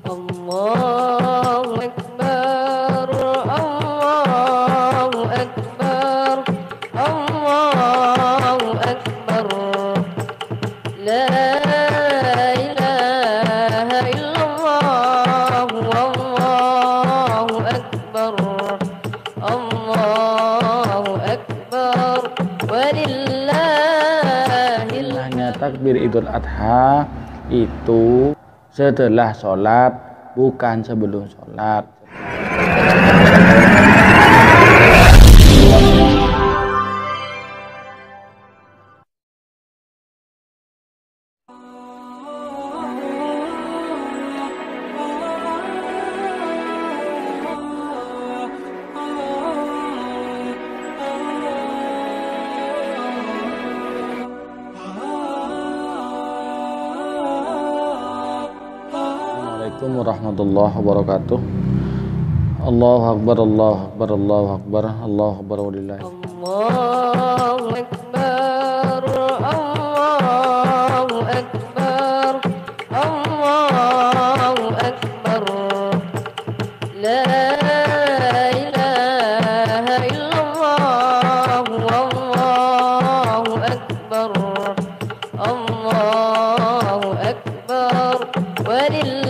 Allahu Akbar, Allahu Akbar, Allahu Akbar. La ilaha illallah, Allahu Akbar, Allahu Akbar, walillahil Hanya takbir Idul Adha itu setelah sholat, bukan sebelum sholat. Assalamualaikum warahmatullahi wabarakatuh. Allahu Akbar, Allahu Akbar, Allahu Akbar, Allahu Akbar, walillahi. Allahu Akbar, Allahu Akbar, Allahu Akbar. La ilaha illallah, Allahu Akbar, Allahu Akbar, walillahil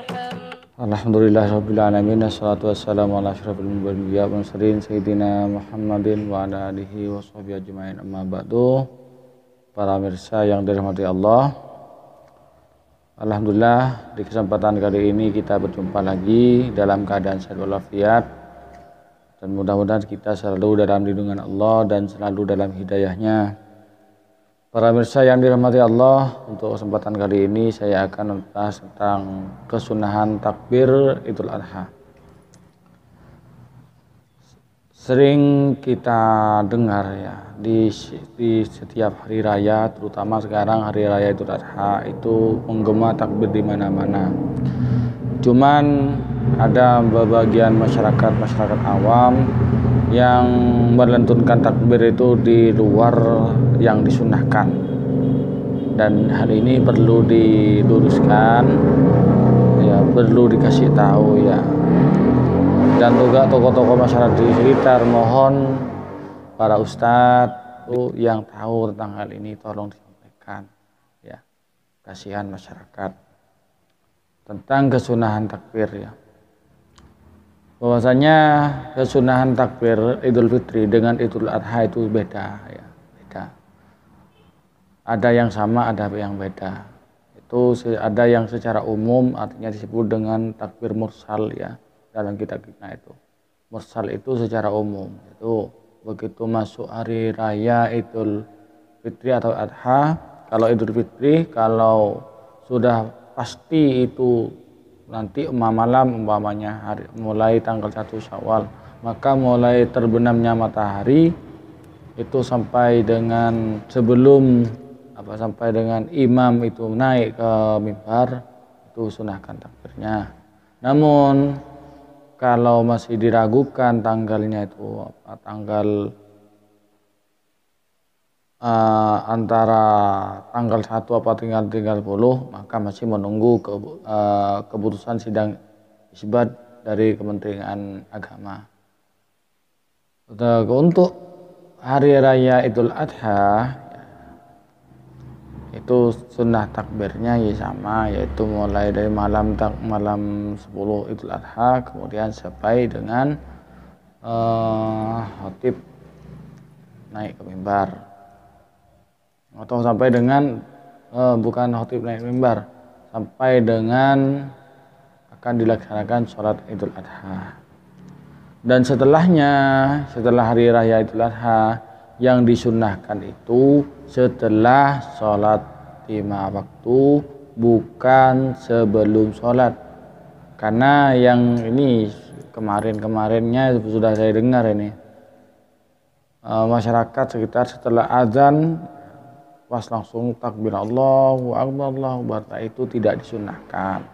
hamd. Alhamdulillahirabbil alamin, wassalatu wassalamu ala asyrofil anbiya'i wal mursalin sayyidina Muhammadin wa ala alihi washabihi ajmain, amma ba'du. Para mirsa yang dirahmati Allah, alhamdulillah di kesempatan kali ini kita berjumpa lagi dalam keadaan sehat walafiat, dan mudah-mudahan kita selalu dalam lindungan Allah dan selalu dalam hidayahnya. Para mirsa yang dirahmati Allah, untuk kesempatan kali ini saya akan membahas tentang kesunahan takbir Idul Adha. Sering kita dengar ya di setiap hari raya, terutama sekarang hari raya Idul Adha itu menggema takbir di mana-mana. Cuman ada bagian masyarakat awam yang melentunkan takbir itu di luar yang disunahkan, dan hal ini perlu diluruskan ya, perlu dikasih tahu ya, dan juga tokoh-tokoh masyarakat di sekitar mohon para ustadz yang tahu tentang hal ini tolong disampaikan ya, kasihan masyarakat tentang kesunahan takbir ya. Bahwasanya kesunahan takbir Idul Fitri dengan Idul Adha itu beda ya, beda. Ada yang sama, ada yang beda. Itu ada yang secara umum artinya disebut dengan takbir mursal ya, dalam kitab kita itu. Mursal itu secara umum. Itu begitu masuk hari raya Idul Fitri atau Adha, kalau Idul Fitri kalau sudah pasti itu nanti malam umpamanya mulai tanggal 1 Syawal, maka mulai terbenamnya matahari itu sampai dengan sampai dengan imam itu naik ke mimbar, itu sunahkan takbirnya. Namun kalau masih diragukan tanggalnya itu tanggal antara tanggal 1 apa tinggal 30, maka masih menunggu keputusan sidang isbat dari Kementerian Agama. Untuk hari raya Idul Adha itu sunnah takbirnya ya sama, yaitu mulai dari malam 10 Idul Adha kemudian sampai dengan khatib naik ke mimbar, atau sampai dengan bukan khatib naik mimbar, sampai dengan akan dilaksanakan sholat Idul Adha. Dan setelahnya, setelah hari raya Idul Adha, yang disunnahkan itu setelah sholat 5 waktu, bukan sebelum sholat. Karena yang ini kemarinnya sudah saya dengar ini, masyarakat sekitar setelah azan pas langsung takbir Allahu Akbar, Allahu Akbar, itu tidak disunnahkan.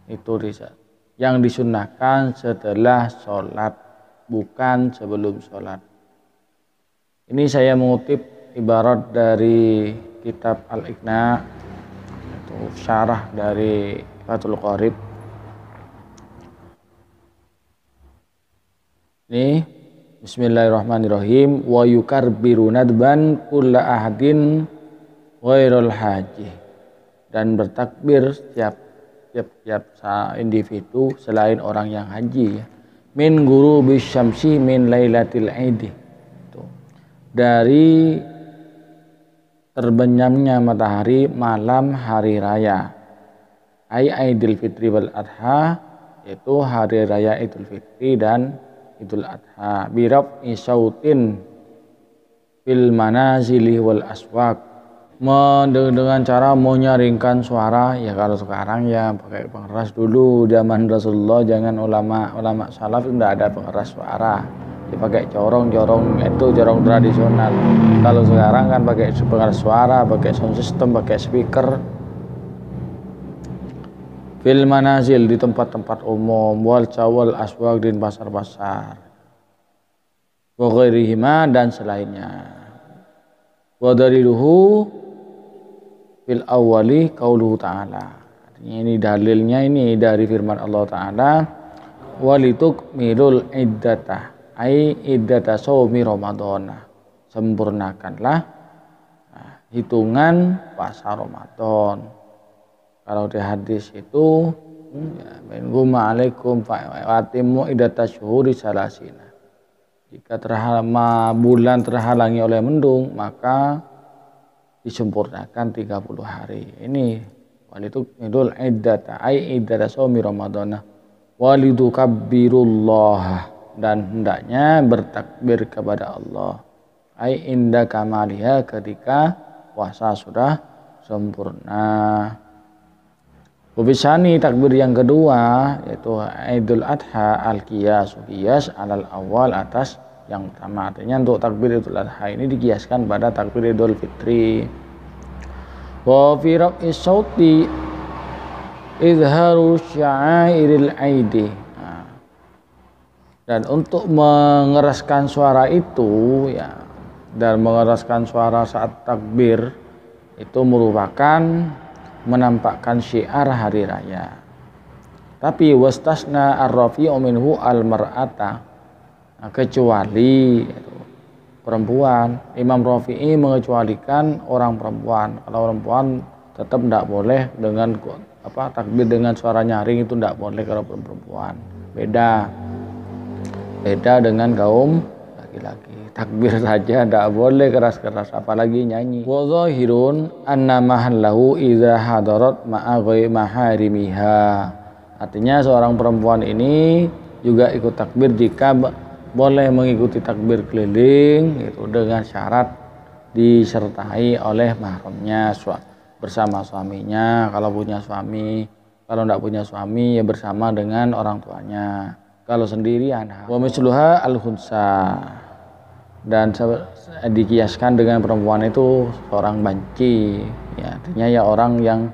Itu yang disunnahkan setelah sholat, bukan sebelum sholat. Ini saya mengutip ibarat dari kitab Al-Iqna, Itu syarah dari Fathul Qorib. Ini bismillahirrahmanirrahim. Wa yukarbiru nadban kulla ahadin ghairul haji. Dan bertakbir setiap individu selain orang yang haji ya. Min ghurubi syamsi min lailatil aidi. Dari terbenamnya matahari malam hari raya. Aidil Fitri wal Adha, yaitu hari raya Idul Fitri dan Idul Adha. Birab isautin fil manazili wal aswaq, dengan cara menyaringkan suara. Ya kalau sekarang ya pakai pengeras. Dulu zaman Rasulullah, jangan ulama salaf tidak ada pengeras suara, dipakai corong itu corong tradisional. Kalau sekarang kan pakai pengeras suara, pakai sound system, pakai speaker. Fil manazil, di tempat-tempat umum, wal cawal aswaq, di pasar-pasar, wa ghairihima, dan selainnya. Wa daliluhu fil awwali qauluhu ta'ala. Artinya ini dalilnya ini dari firman Allah Ta'ala, walitukmilul iddata ai iddata shaumi ramadhana, sempurnakanlah hitungan puasa Ramadan. Kalau di hadis itu minhuma alaikum fa'atimu iddata syuhuri salasina. Jika bulan terhalangi oleh mendung, maka disempurnakan 30 hari. Ini walitukmilul iddata ai iddata shaumi ramadhana walitukabbirullah, dan hendaknya bertakbir kepada Allah. Ai inda kamaliha, ketika puasa sudah sempurna. Wabisani, takbir yang kedua yaitu Idul Adha al-qiyas, qiyas alal awal, atas yang pertama. Artinya untuk takbir Idul Adha ini dikiaskan pada takbir Idul Fitri. Wa fi raf'i sauti izharu sya'airil aidi. Dan untuk mengeraskan suara itu ya, dan mengeraskan suara saat takbir itu merupakan menampakkan syiar hari raya. Tapi wastasna ar-rafi'u minhu al-mar'ata, kecuali perempuan. Imam Rafi'i mengecualikan orang perempuan. Kalau perempuan tetap tidak boleh dengan takbir dengan suara nyaring, itu tidak boleh kalau perempuan. Beda dengan kaum laki-laki. Takbir saja tidak boleh keras-keras, apalagi nyanyi. Wa zahirun anna mahallahu idza hadarat ma'a ghairi maharimiha. Artinya seorang perempuan ini juga ikut takbir jika boleh mengikuti takbir keliling itu dengan syarat disertai oleh mahramnya bersama suaminya kalau punya suami. Kalau tidak punya suami ya bersama dengan orang tuanya. Kalau sendirian. Wa misluha al-khunsa, dan dikiaskan dengan perempuan itu seorang banci ya, artinya ya orang yang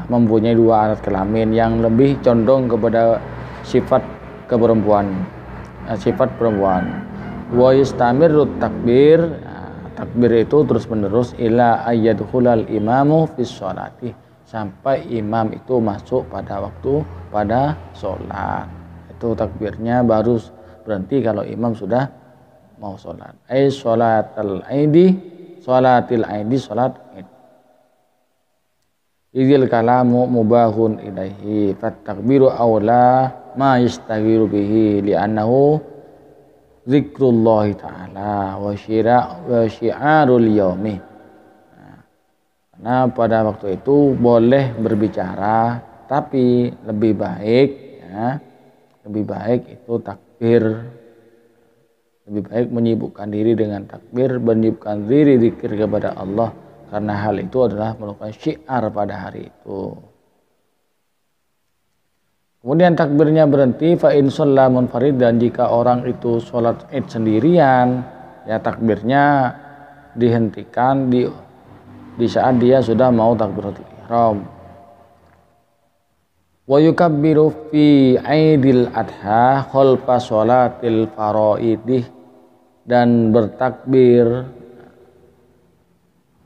mempunyai dua alat kelamin yang lebih condong kepada sifat perempuan. Wa yastamirru takbir, takbir itu terus menerus ila ayyadkhulal imamu fis sholati, sampai imam itu masuk pada sholat. Itu takbirnya baru berhenti kalau imam sudah mau sholat. Sholatil aidi, sholat id. Idil kalamu mubahun ilaihi fattakbiru awla ma yastaghiru bihi li'annahu zikrullahi ta'ala wa syi'arul yaumi. Karena pada waktu itu boleh berbicara, tapi lebih baik itu takbir. Lebih baik menyibukkan diri dengan takbir, menyibukkan diri zikir kepada Allah, karena hal itu adalah merupakan syiar pada hari itu. Kemudian takbirnya berhenti fa in shalla munfarid, dan jika orang itu sholat id sendirian ya takbirnya dihentikan di saat dia sudah mau takbiratul ihram. Wa yukabbiru fi Aidil Adha khalfa sholatil faraidih, dan bertakbir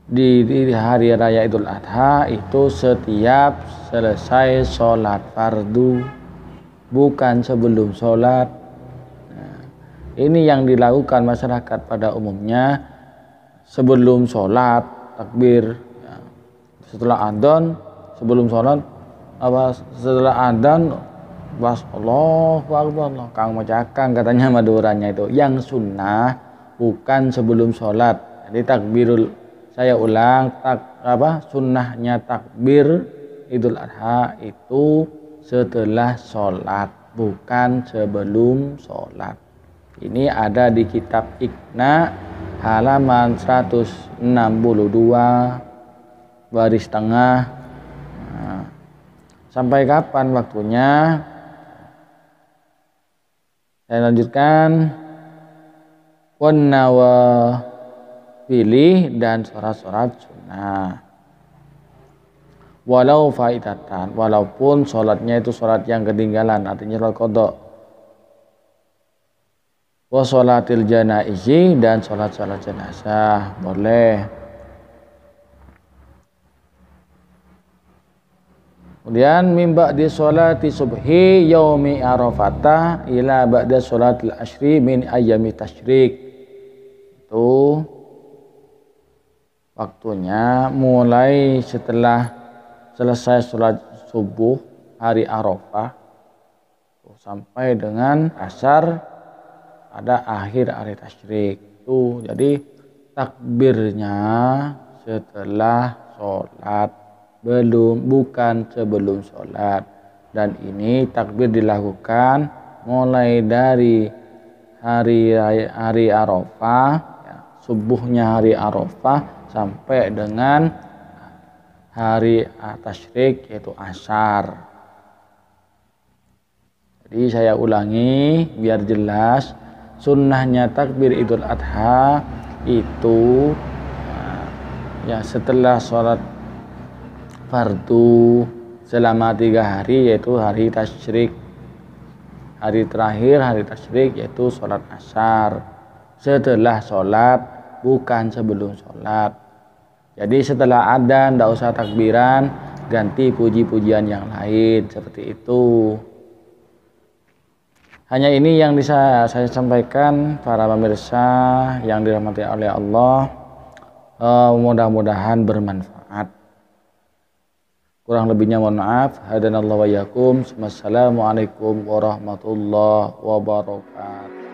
di hari raya Idul Adha itu setiap selesai sholat fardu, bukan sebelum sholat. Nah, ini yang dilakukan masyarakat pada umumnya sebelum sholat takbir, ya. Setelah adzan sebelum sholat setelah adzan was Allahu Akbar, kang macakan katanya Maduranya itu. Yang sunnah bukan sebelum sholat. Jadi takbirul, saya ulang, sunnahnya takbir Idul Adha itu setelah sholat, bukan sebelum sholat. Ini ada di kitab Iqna halaman 162 baris tengah. Nah, sampai kapan waktunya? Saya lanjutkan. Pilih dan sholat-sholat sunnah. Walau faidatan, walaupun sholatnya itu sholat yang ketinggalan, artinya sholat qadha. Wa sholatil janaizi, dan sholat-sholat jenazah boleh. Kemudian mimba di sholati subhi yaumi arafata ila ba'da sholatil ashri min ayyami tasyrik. Itu waktunya mulai setelah selesai sholat subuh hari Arafah sampai dengan asar ada akhir hari tasyrik. Itu jadi takbirnya setelah sholat, bukan sebelum sholat. Dan ini takbir dilakukan mulai dari hari Arafah, ya, subuhnya hari Arafah sampai dengan hari tasyrik yaitu asar. Jadi saya ulangi biar jelas, sunnahnya takbir Idul Adha itu ya setelah sholat fardu selama 3 hari, yaitu hari tasyrik. Hari terakhir hari tasyrik yaitu sholat asar. Setelah sholat, bukan sebelum sholat. Jadi setelah adzan tidak usah takbiran, ganti puji-pujian yang lain seperti itu. Hanya ini yang bisa saya sampaikan para pemirsa yang dirahmati oleh Allah. Mudah-mudahan bermanfaat. Kurang lebihnya mohon maaf. Hadanallahu wa iyyakum. Wassalamualaikum warahmatullahi wabarakatuh.